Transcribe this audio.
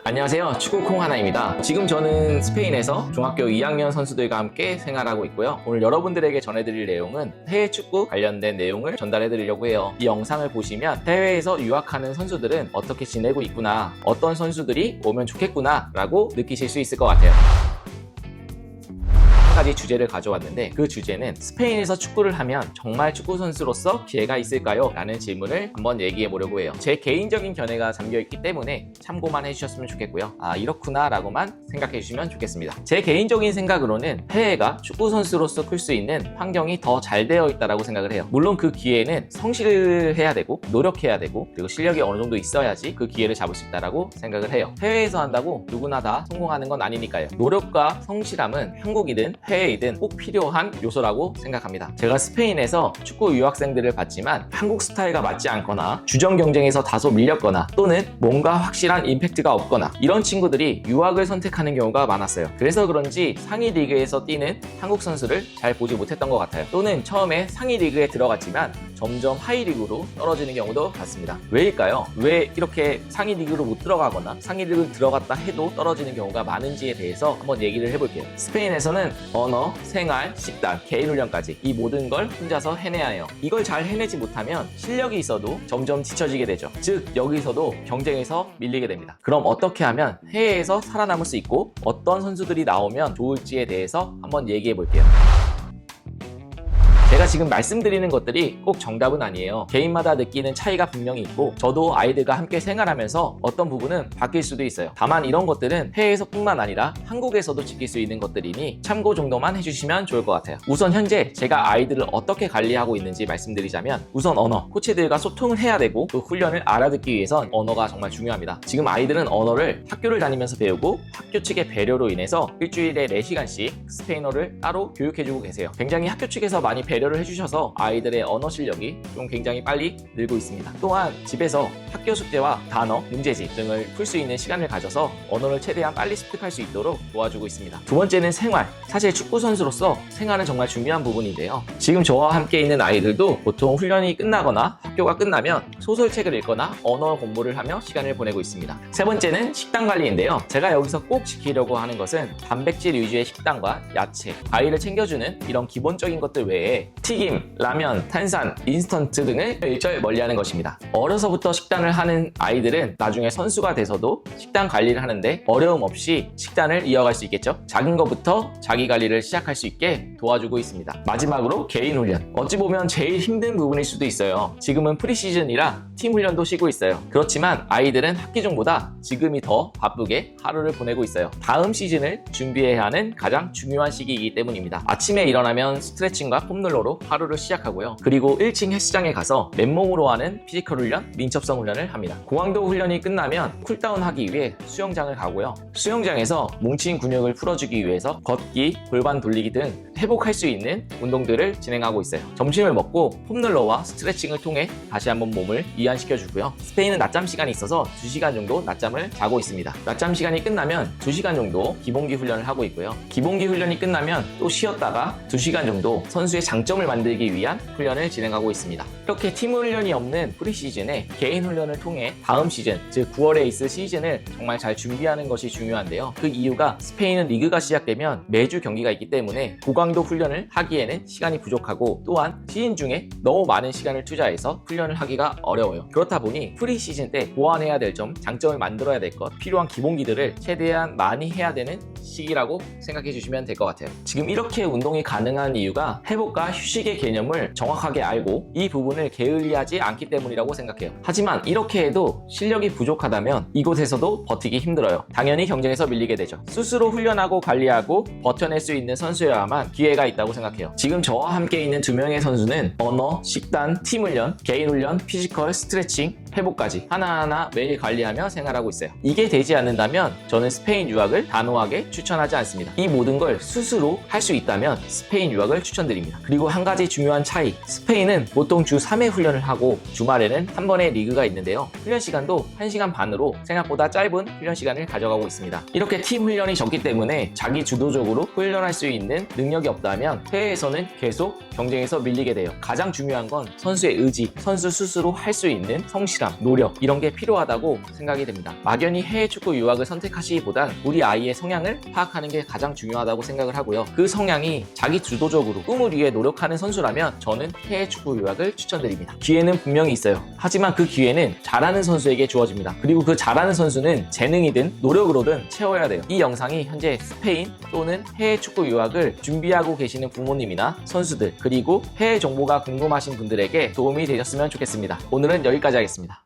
안녕하세요, 축구콩 하나입니다. 지금 저는 스페인에서 중학교 2학년 선수들과 함께 생활하고 있고요. 오늘 여러분들에게 전해드릴 내용은 해외 축구 관련된 내용을 전달해드리려고 해요. 이 영상을 보시면 해외에서 유학하는 선수들은 어떻게 지내고 있구나, 어떤 선수들이 오면 좋겠구나 라고 느끼실 수 있을 것 같아요. 한 가지 주제를 가져왔는데, 그 주제는 스페인에서 축구를 하면 정말 축구 선수로서 기회가 있을까요? 라는 질문을 한번 얘기해 보려고 해요. 제 개인적인 견해가 잠겨있기 때문에 참고만 해주셨으면 좋겠고요. 이렇구나 라고만 생각해 주시면 좋겠습니다. 제 개인적인 생각으로는 해외가 축구 선수로서 클 수 있는 환경이 더 잘 되어 있다고 생각을 해요. 물론 그 기회는 성실을 해야 되고 노력해야 되고, 그리고 실력이 어느 정도 있어야지 그 기회를 잡을 수 있다고 생각을 해요. 해외에서 한다고 누구나 다 성공하는 건 아니니까요. 노력과 성실함은 한국이든 해외이든 꼭 필요한 요소라고 생각합니다. 제가 스페인에서 축구 유학생들을 봤지만 한국 스타일과 맞지 않거나 주전 경쟁에서 다소 밀렸거나 또는 뭔가 확실한 임팩트가 없거나 이런 친구들이 유학을 선택하는 경우가 많았어요. 그래서 그런지 상위 리그에서 뛰는 한국 선수를 잘 보지 못했던 것 같아요. 또는 처음에 상위 리그에 들어갔지만 점점 하위 리그로 떨어지는 경우도 같습니다. 왜일까요? 왜 이렇게 상위 리그로 못 들어가거나 상위 리그 들어갔다 해도 떨어지는 경우가 많은지에 대해서 한번 얘기를 해볼게요. 스페인에서는 언어, 생활, 식단, 개인 훈련까지 이 모든 걸 혼자서 해내야 해요. 이걸 잘 해내지 못하면 실력이 있어도 점점 뒤처지게 되죠. 즉 여기서도 경쟁에서 밀리게 됩니다. 그럼 어떻게 하면 해외에서 살아남을 수 있고 어떤 선수들이 나오면 좋을지에 대해서 한번 얘기해 볼게요. 제가 지금 말씀드리는 것들이 꼭 정답은 아니에요. 개인마다 느끼는 차이가 분명히 있고, 저도 아이들과 함께 생활하면서 어떤 부분은 바뀔 수도 있어요. 다만 이런 것들은 해외에서뿐만 아니라 한국에서도 지킬 수 있는 것들이니 참고 정도만 해주시면 좋을 것 같아요. 우선 현재 제가 아이들을 어떻게 관리하고 있는지 말씀드리자면, 우선 언어, 코치들과 소통을 해야 되고 또 훈련을 알아듣기 위해선 언어가 정말 중요합니다. 지금 아이들은 언어를 학교를 다니면서 배우고 학교 측의 배려로 인해서 일주일에 4시간씩 스페인어를 따로 교육해주고 계세요. 굉장히 학교 측에서 많이 배려를 해주셔서 아이들의 언어 실력이 좀 굉장히 빨리 늘고 있습니다. 또한 집에서 학교 숙제와 단어, 문제집 등을 풀 수 있는 시간을 가져서 언어를 최대한 빨리 습득할 수 있도록 도와주고 있습니다. 두 번째는 생활. 사실 축구 선수로서 생활은 정말 중요한 부분인데요. 지금 저와 함께 있는 아이들도 보통 훈련이 끝나거나 학교가 끝나면 소설책을 읽거나 언어 공부를 하며 시간을 보내고 있습니다. 세 번째는 식단 관리인데요. 제가 여기서 꼭 지키려고 하는 것은 단백질 위주의 식단과 야채, 과일을 챙겨주는 이런 기본적인 것들 외에 튀김, 라면, 탄산, 인스턴트 등을 일절 멀리하는 것입니다. 어려서부터 식단을 하는 아이들은 나중에 선수가 돼서도 식단 관리를 하는데 어려움 없이 식단을 이어갈 수 있겠죠. 작은 것부터 자기 관리를 시작할 수 있게 도와주고 있습니다. 마지막으로 개인 훈련. 어찌 보면 제일 힘든 부분일 수도 있어요. 지금은 프리시즌이라 팀 훈련도 쉬고 있어요. 그렇지만 아이들은 학기 중보다 지금이 더 바쁘게 하루를 보내고 있어요. 다음 시즌을 준비해야 하는 가장 중요한 시기이기 때문입니다. 아침에 일어나면 스트레칭과 폼롤러로 하루를 시작하고요. 그리고 1층 헬스장에 가서 맨몸으로 하는 피지컬 훈련, 민첩성 훈련을 합니다. 고강도 훈련이 끝나면 쿨다운 하기 위해 수영장을 가고요. 수영장에서 뭉친 근육을 풀어주기 위해서 걷기, 골반 돌리기 등 회복할 수 있는 운동들을 진행하고 있어요. 점심을 먹고 폼롤러와 스트레칭을 통해 다시 한번 몸을 이완시켜주고요. 스페인은 낮잠 시간이 있어서 2시간 정도 낮잠을 자고 있습니다. 낮잠 시간이 끝나면 2시간 정도 기본기 훈련을 하고 있고요. 기본기 훈련이 끝나면 또 쉬었다가 2시간 정도 선수의 장점을 만들기 위한 훈련을 진행하고 있습니다. 이렇게 팀 훈련이 없는 프리시즌에 개인 훈련을 통해 다음 시즌, 즉 9월에 있을 시즌을 정말 잘 준비하는 것이 중요한데요. 그 이유가 스페인은 리그가 시작되면 매주 경기가 있기 때문에 고강도 훈련을 하기에는 시간이 부족하고, 또한 시즌 중에 너무 많은 시간을 투자해서 훈련을 하기가 어려워요. 그렇다 보니 프리시즌 때 보완해야 될 점, 장점을 만들어야 될 것, 필요한 기본기들을 최대한 많이 해야 되는 시기라고 생각해 주시면 될 것 같아요. 지금 이렇게 운동이 가능한 이유가 회복과 휴식의 개념을 정확하게 알고 이 부분을 게을리하지 않기 때문이라고 생각해요. 하지만 이렇게 해도 실력이 부족하다면 이곳에서도 버티기 힘들어요. 당연히 경쟁에서 밀리게 되죠. 스스로 훈련하고 관리하고 버텨낼 수 있는 선수여야만 기회가 있다고 생각해요. 지금 저와 함께 있는 2명의 선수는 언어, 식단, 팀 훈련, 개인 훈련, 피지컬, 스트레칭, 회복까지 하나하나 매일 관리하며 생활하고 있어요. 이게 되지 않는다면 저는 스페인 유학을 단호하게 추천하지 않습니다. 이 모든 걸 스스로 할 수 있다면 스페인 유학을 추천드립니다. 그리고 한 가지 중요한 차이, 스페인은 보통 주 3회 훈련을 하고 주말에는 한 번의 리그가 있는데요. 훈련 시간도 1시간 반으로 생각보다 짧은 훈련 시간을 가져가고 있습니다. 이렇게 팀 훈련이 적기 때문에 자기 주도적으로 훈련할 수 있는 능력이 없다면 해외에서는 계속 경쟁에서 밀리게 돼요. 가장 중요한 건 선수의 의지, 선수 스스로 할 수 있는 성실 성실함, 노력 이런 게 필요하다고 생각이 됩니다. 막연히 해외 축구 유학을 선택하시기보단 우리 아이의 성향을 파악하는 게 가장 중요하다고 생각을 하고요. 그 성향이 자기 주도적으로 꿈을 위해 노력하는 선수라면 저는 해외 축구 유학을 추천드립니다. 기회는 분명히 있어요. 하지만 그 기회는 잘하는 선수에게 주어집니다. 그리고 그 잘하는 선수는 재능이든 노력으로든 채워야 돼요. 이 영상이 현재 스페인 또는 해외 축구 유학을 준비하고 계시는 부모님이나 선수들 그리고 해외 정보가 궁금하신 분들에게 도움이 되셨으면 좋겠습니다. 오늘은 여기까지 하겠습니다.